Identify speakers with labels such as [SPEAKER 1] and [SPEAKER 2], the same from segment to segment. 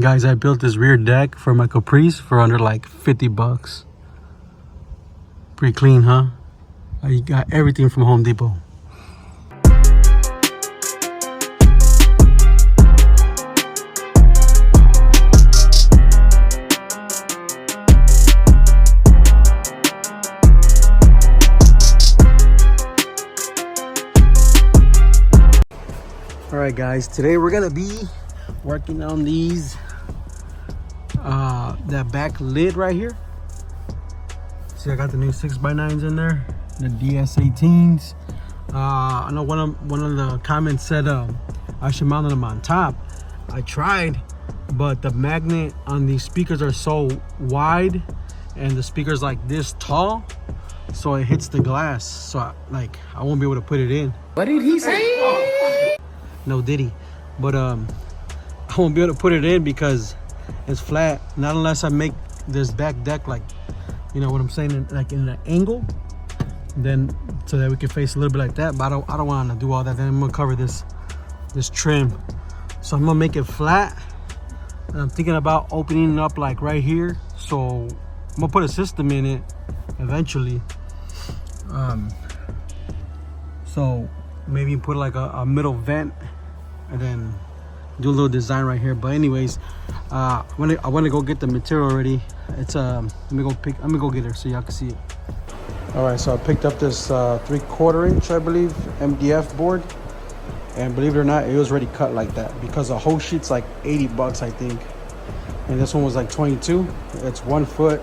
[SPEAKER 1] Guys, I built this rear deck for my Caprice for under like 50 bucks. Pretty clean, huh? I got everything from Home Depot. Alright guys, today we're gonna be working on these that back lid right here. See, I got the new 6x9s in there, the DS18s. I know one of the comments said I should mount them on top. I tried, but the magnet on these speakers are so wide and the speaker's like this tall, so it hits the glass, so I won't be able to put it in.
[SPEAKER 2] What did he say?
[SPEAKER 1] No diddy, but I won't be able to put it in because it's flat. Not unless I make this back deck, like, you know what I'm saying, like in an angle, then so that we can face a little bit like that. But I don't want to do all that. Then I'm gonna cover this trim, so I'm gonna make it flat. And I'm thinking about opening it up like right here, so I'm gonna put a system in it eventually. So maybe put like a middle vent and then do a little design right here. But anyways, I want to go get the material already. It's let me go get it so y'all can see it. All right, so I picked up this 3/4 inch, I believe, MDF board, and believe it or not, it was already cut like that because the whole sheet's like 80 bucks, I think, and this one was like 22. It's 1 foot,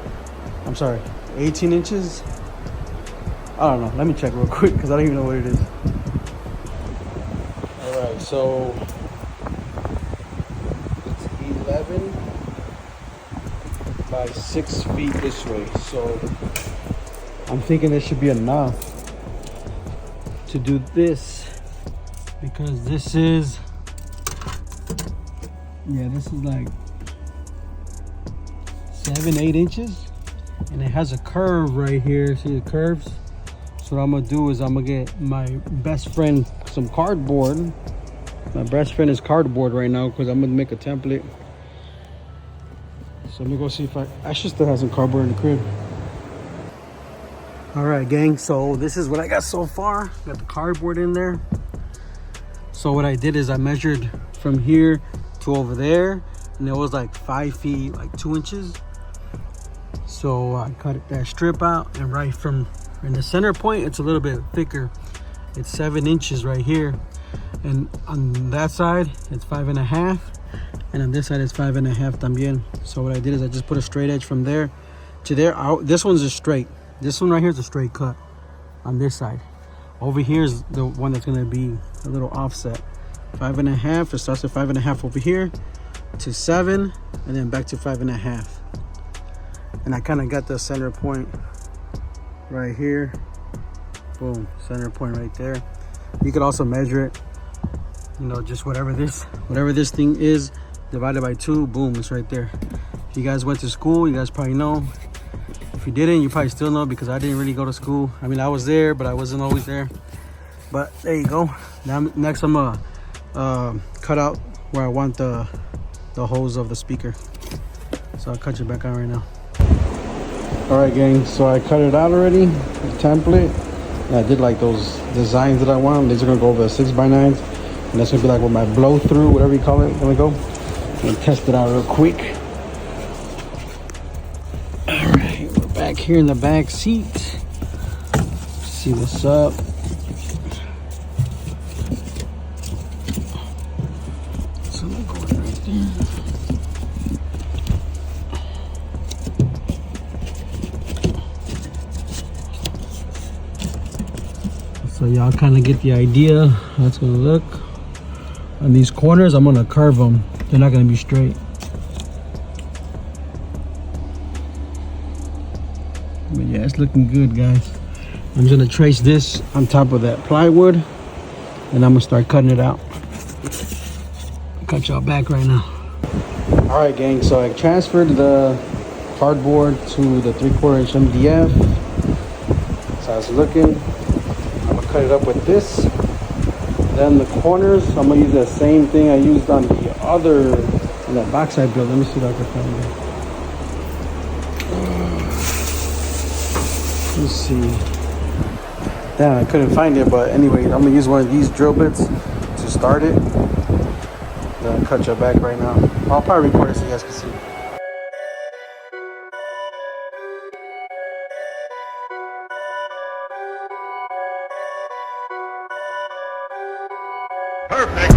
[SPEAKER 1] I'm sorry, 18 inches. I don't know, let me check real quick because I don't even know what it is. All right, so it's 11 by 6 feet this way, so I'm thinking this should be enough to do this, because this is like 7-8 inches, and it has a curve right here. See the curves? So what I'm gonna do is I'm gonna get my best friend some cardboard. My best friend is cardboard right now because I'm gonna make a template. So let me go see if I should still have some cardboard in the crib. All right, gang, so this is what I got so far. Got the cardboard in there. So what I did is I measured from here to over there, and it was like 5 feet, like 2 inches. So I cut that strip out, and right from in the center point, it's a little bit thicker. It's 7 inches right here, and on that side it's 5.5, and on this side it's 5.5 también. So what I did is I just put a straight edge from there to there. This one's just straight. This one right here is a straight cut on this side. Over here is the one that's gonna be a little offset. 5.5, it starts at 5.5 over here to 7, and then back to 5.5. And I kind of got the center point right here. Boom, center point right there. You could also measure it, you know, just whatever this thing is divided by 2, boom, it's right there. If you guys went to school, you guys probably know. If you didn't, you probably still know, because I didn't really go to school. I mean, I was there, but I wasn't always there. But there you go. Now next I'm gonna cut out where I want the holes of the speaker. So I'll cut it back on right now. All right, gang, so I cut it out already, the template. And I did like those designs that I want. These are gonna go over the 6x9s, and that's gonna be like with my blow through, whatever you call it. Gonna go and test it out real quick. All right, we're back here in the back seat. See what's up. So I'm going right there. So y'all kind of get the idea how it's gonna look. On these corners, I'm gonna curve them. They're not gonna be straight. But yeah, it's looking good, guys. I'm just gonna trace this on top of that plywood, and I'm gonna start cutting it out. Cut y'all back right now. All right, gang, so I transferred the cardboard to the 3/4 inch MDF. That's how it's looking. I'm gonna cut it up with this. Then the corners, I'm gonna use the same thing I used on the other And that box I built, let me see if I can find it. Let's see. Damn, I couldn't find it, but anyway, I'm gonna use one of these drill bits to start it. Then I'll cut your back right now. I'll probably record it so you guys can see.
[SPEAKER 2] Perfect.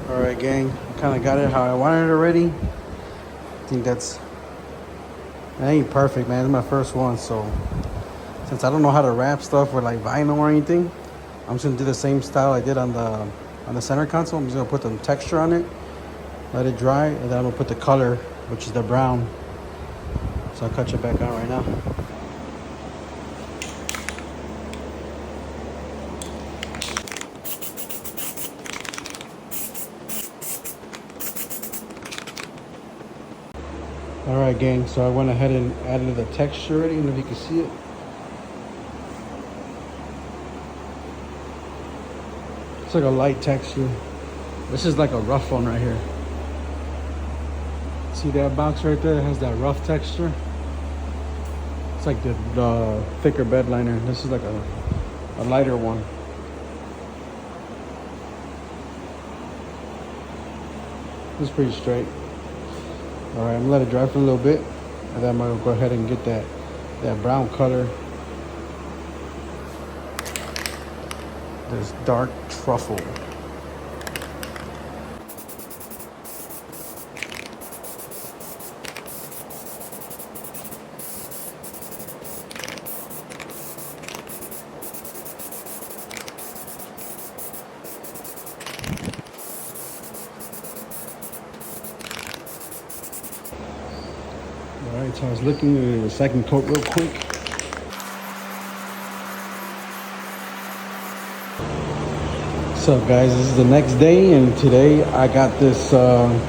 [SPEAKER 1] Alright gang, kind of got it how I wanted it already. I think that ain't perfect, man. It's my first one, so since I don't know how to wrap stuff with like vinyl or anything, I'm just gonna do the same style I did on the center console. I'm just gonna put some texture on it, let it dry, and then I'm gonna put the color, which is the brown. So I'll cut you back on right now. Alright gang, so I went ahead and added the texture already. I don't know if you can see it. It's like a light texture. This is like a rough one right here. See that box right there? It has that rough texture. It's like the thicker bed liner. This is like a lighter one. This is pretty straight. Alright, I'm gonna let it dry for a little bit, and then I'm gonna go ahead and get that brown color. This dark truffle. Alright, so I was looking at the second coat real quick. What's up guys, this is the next day, and today I got this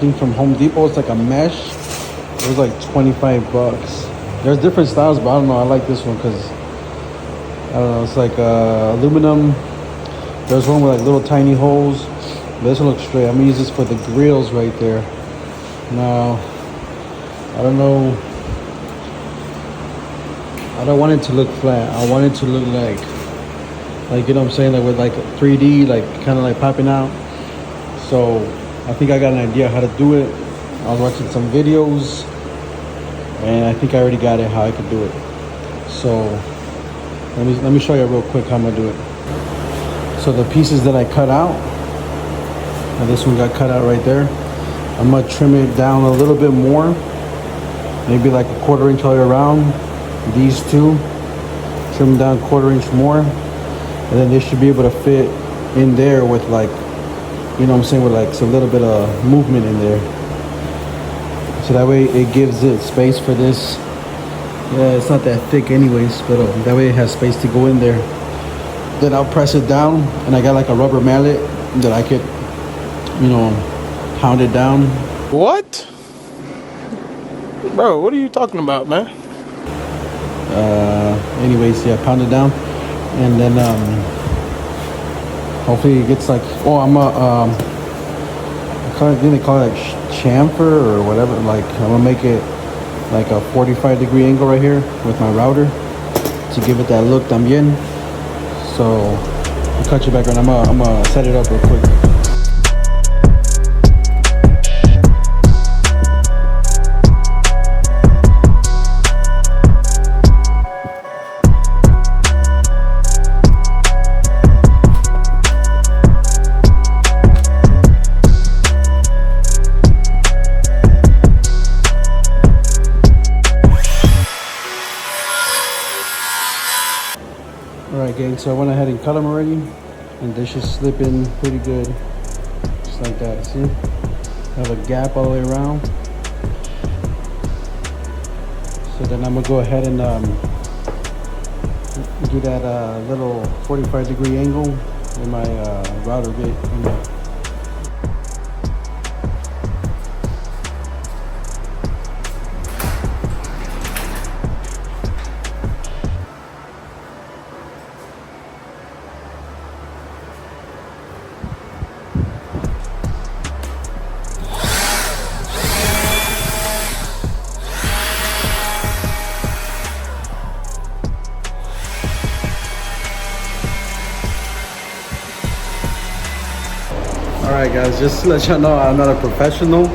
[SPEAKER 1] thing from Home Depot. It's like a mesh. It was like $25. There's different styles, but I don't know, I like this one because I don't know, it's like aluminum. There's one with like little tiny holes, but this one looks straight. I'm gonna use this for the grills right there. Now I don't know, I don't want it to look flat. I want it to look like you know what I'm saying, like with like 3D, like kind of like popping out. So I think I got an idea how to do it. I was watching some videos, and I think I already got it how I could do it. So Let me show you real quick how I'm gonna do it. So the pieces that I cut out, and this one got cut out right there. I'm gonna trim it down a little bit more, maybe like a 1/4 inch all the way around. These two, trim them down 1/4 inch more, and then they should be able to fit in there with like, you know what I'm saying, with like a little bit of movement in there. So that way it gives it space for this. Yeah, it's not that thick anyways, but that way it has space to go in there. Then I'll press it down, and I got like a rubber mallet that I could, you know, pound it down.
[SPEAKER 2] What? Bro, what are you talking about, man?
[SPEAKER 1] Anyways, yeah, pound it down, and then hopefully it gets like, oh, I'm a didn't they call it like chamfer or whatever? Like I'm gonna make it like a 45-degree angle right here with my router to give it that look también. So I'll cut you back, and I'm gonna set it up real quick. Alright gang, so I went ahead and cut them already, and they should slip in pretty good, just like that. See, I have a gap all the way around. So then I'm gonna go ahead and do that little 45-degree angle with my router bit in there. Alright guys, just to let y'all know, I'm not a professional,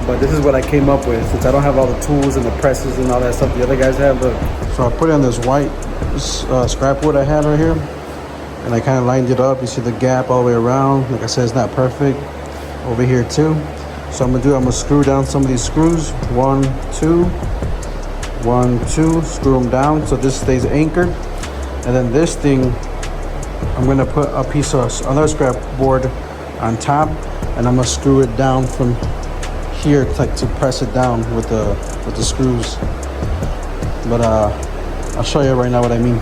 [SPEAKER 1] but this is what I came up with, since I don't have all the tools and the presses and all that stuff the other guys have. Look, so I put it on this white scrap wood I had right here, and I kind of lined it up. You see the gap all the way around. Like I said, it's not perfect over here too. So I'm gonna screw down some of these screws. 1, 2, 1, 2, screw them down so this stays anchored. And then this thing, I'm gonna put a piece of another scrap board on top, and I'm gonna screw it down from here to press it down with the screws. But I'll show you right now what I mean.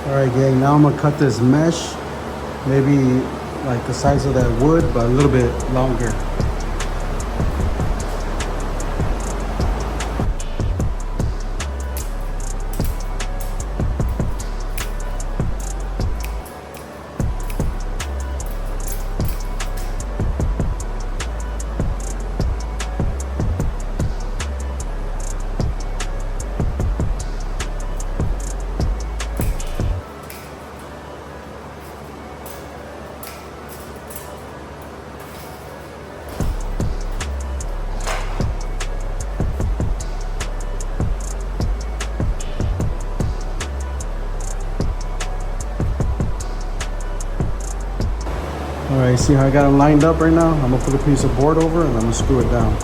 [SPEAKER 1] Alright gang, now I'm gonna cut this mesh, maybe like the size of that wood, but a little bit longer. Alright, see how I got them lined up right now? I'm gonna put a piece of board over and I'm gonna screw it down.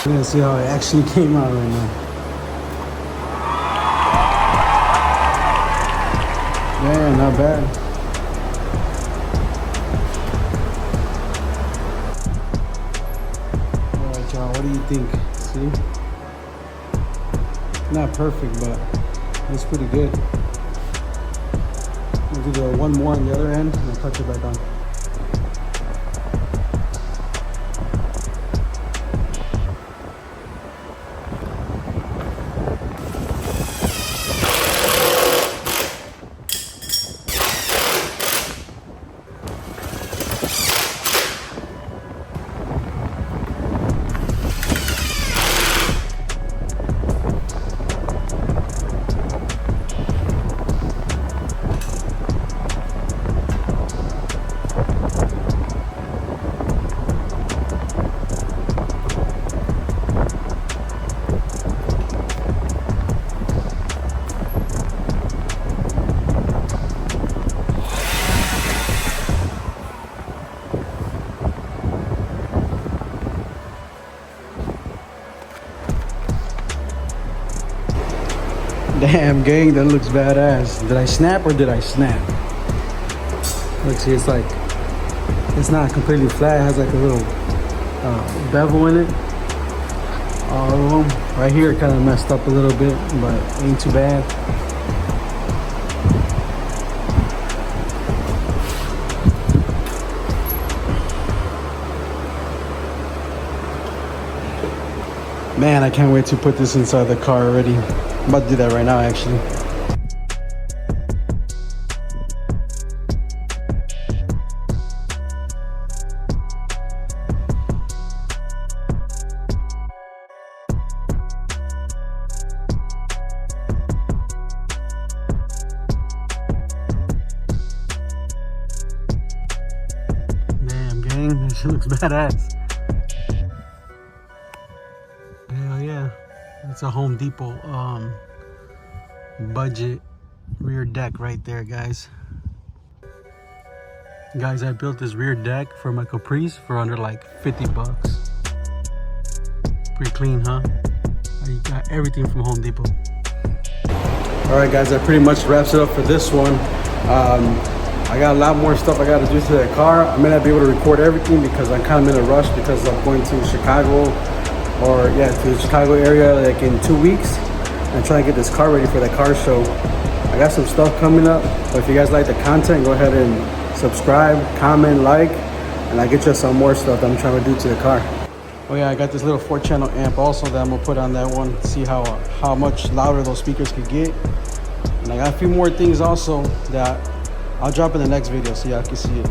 [SPEAKER 1] We're gonna see how it actually came out right now. Yeah, not bad. Alright, y'all, what do you think? See? Not perfect, but it's pretty good. I'll do the one more on the other end and I'll touch it back on. Damn, gang, that looks badass. Did I snap or did I snap? Look, see, it's like, it's not completely flat. It has like a little bevel in it. All of them. Right here, it kind of messed up a little bit, but ain't too bad. Man, I can't wait to put this inside the car already. I'm about to do that right now, actually. Damn, gang, this shit looks badass. Hell yeah. It's a Home Depot budget rear deck right there, guys. Guys, I built this rear deck for my Caprice for under like 50 bucks. Pretty clean, huh? I got everything from Home Depot. All right, guys, that pretty much wraps it up for this one. I got a lot more stuff I got to do to the car. I may not be able to record everything because I'm kind of in a rush because I'm going to Chicago, or yeah, to the Chicago area like in 2 weeks. I'm trying to get this car ready for that car show. I got some stuff coming up, but if you guys like the content, go ahead and subscribe, comment, like, and I'll get you some more stuff that I'm trying to do to the car. Oh yeah, I got this little 4-channel amp also that I'm gonna put on that one, see how much louder those speakers could get. And I got a few more things also that I'll drop in the next video so y'all can see it.